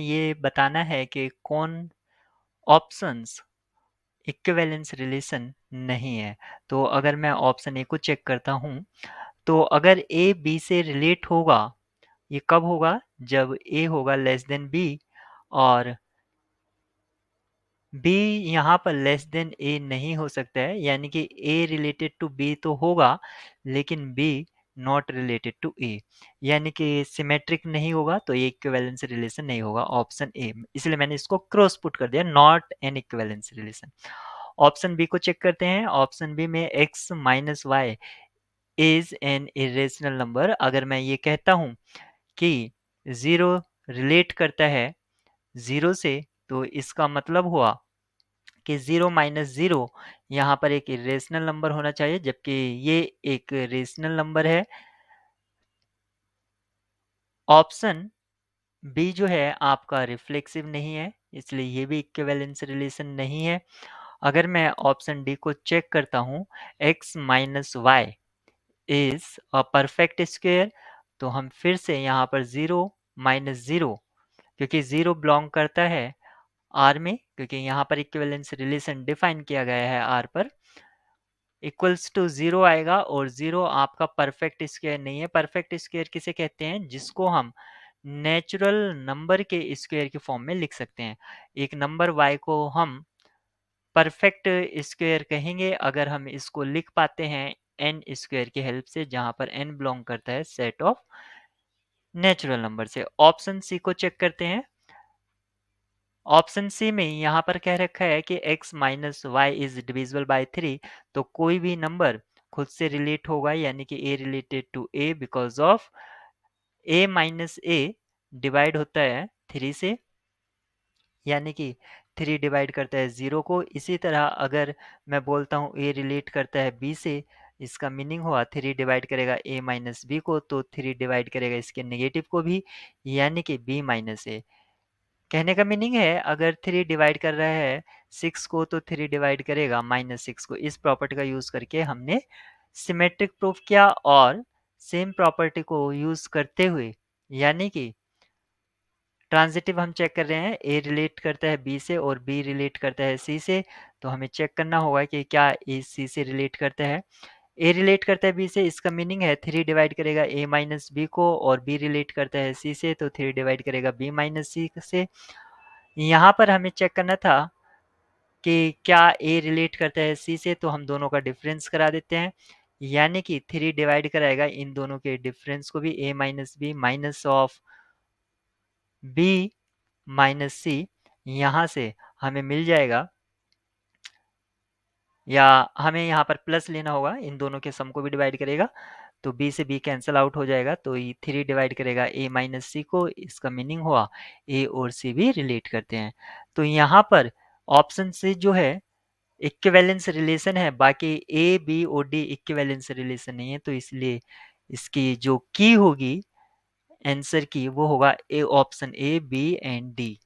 ये बताना है कि कौन ऑप्शंस इक्विवेलेंस रिलेशन नहीं है। तो अगर मैं ऑप्शन ए को चेक करता हूँ, तो अगर ए बी से रिलेट होगा, ये कब होगा? जब ए होगा लेस देन बी और बी यहाँ पर लेस देन ए नहीं हो सकता है, यानी कि ए रिलेटेड टू बी तो होगा लेकिन बी नॉट रिलेटेड टू ए, यानी कि सिमेट्रिक नहीं होगा, तो ये इक्विवेलेंस रिलेशन नहीं होगा ऑप्शन ए। इसलिए मैंने इसको क्रॉस पुट कर दिया, not an equivalence relation. Option B को चेक करते हैं। ऑप्शन बी में x minus y is an irrational number. अगर मैं ये कहता हूँ कि जीरो रिलेट करता है जीरो से, तो इसका मतलब हुआ कि जीरो माइनस जीरो यहाँ पर एक इरेशनल नंबर होना चाहिए, जबकि ये एक रेशनल नंबर है। ऑप्शन बी जो है आपका रिफ्लेक्सिव नहीं है, इसलिए ये भी इक्विवेलेंस रिलेशन नहीं है। अगर मैं ऑप्शन डी को चेक करता हूँ, x minus y is a perfect square, तो हम फिर से यहाँ पर जीरो माइनस जीरो, क्योंकि जीरो बिलोंग करता है आर में, क्योंकि यहाँ पर इक्विवेलेंस रिलेशन डिफाइन किया गया है आर पर, इक्वल्स टू जीरो आएगा। और जीरो आपका परफेक्ट स्क्वायर नहीं है। परफेक्ट स्क्वायर किसे कहते हैं? जिसको हम नेचुरल नंबर के स्क्वायर की फॉर्म में लिख सकते हैं। एक नंबर y को हम परफेक्ट स्क्वायर कहेंगे अगर हम इसको लिख पाते हैं n स्क्वायर की हेल्प से, जहां पर n बिलोंग करता है सेट ऑफ नेचुरल नंबर से। ऑप्शन सी को चेक करते हैं। ऑप्शन सी में यहाँ पर कह रखा है कि x minus y is divisible by three, तो कोई भी नंबर खुद से रिलेट होगा, यानी कि a related to a because of a minus a divide होता है थ्री से, यानी कि थ्री डिवाइड करता है जीरो को। इसी तरह अगर मैं बोलता हूँ a रिलेट करता है b से, इसका मीनिंग हुआ थ्री डिवाइड करेगा a माइनस बी को, तो थ्री डिवाइड करेगा इसके नेगेटिव को भी, यानी कि b माइनस ए। कहने का मीनिंग है अगर थ्री डिवाइड कर रहा है सिक्स को, तो थ्री डिवाइड करेगा माइनस सिक्स को। इस प्रॉपर्टी का यूज करके हमने सिमेट्रिक प्रूफ किया, और सेम प्रॉपर्टी को यूज करते हुए, यानी कि ट्रांजिटिव हम चेक कर रहे हैं, ए रिलेट करता है बी से और बी रिलेट करता है सी से, तो हमें चेक करना होगा कि क्या ए सी से रिलेट करता है। ए रिलेट करता है बी से, इसका मीनिंग है थ्री डिवाइड करेगा ए माइनस बी को, और बी रिलेट करता है सी से, तो थ्री डिवाइड करेगा बी माइनस सी से। यहाँ पर हमें चेक करना था कि क्या ए रिलेट करता है सी से, तो हम दोनों का डिफरेंस करा देते हैं, यानी कि थ्री डिवाइड कराएगा इन दोनों के डिफरेंस को भी, A minus B minus of B minus C. यहाँ से हमें मिल जाएगा, या हमें यहाँ पर प्लस लेना होगा, इन दोनों के सम को भी डिवाइड करेगा, तो b से b कैंसिल आउट हो जाएगा, तो ये थ्री डिवाइड करेगा a माइनस सी को। इसका मीनिंग हुआ a और c भी रिलेट करते हैं। तो यहाँ पर ऑप्शन सी जो है इक्विवेलेंस रिलेशन है, बाकी ए बी और डी इक्विवेलेंस रिलेशन नहीं है, तो इसलिए इसकी जो की होगी आंसर की, वो होगा A, option A B and D.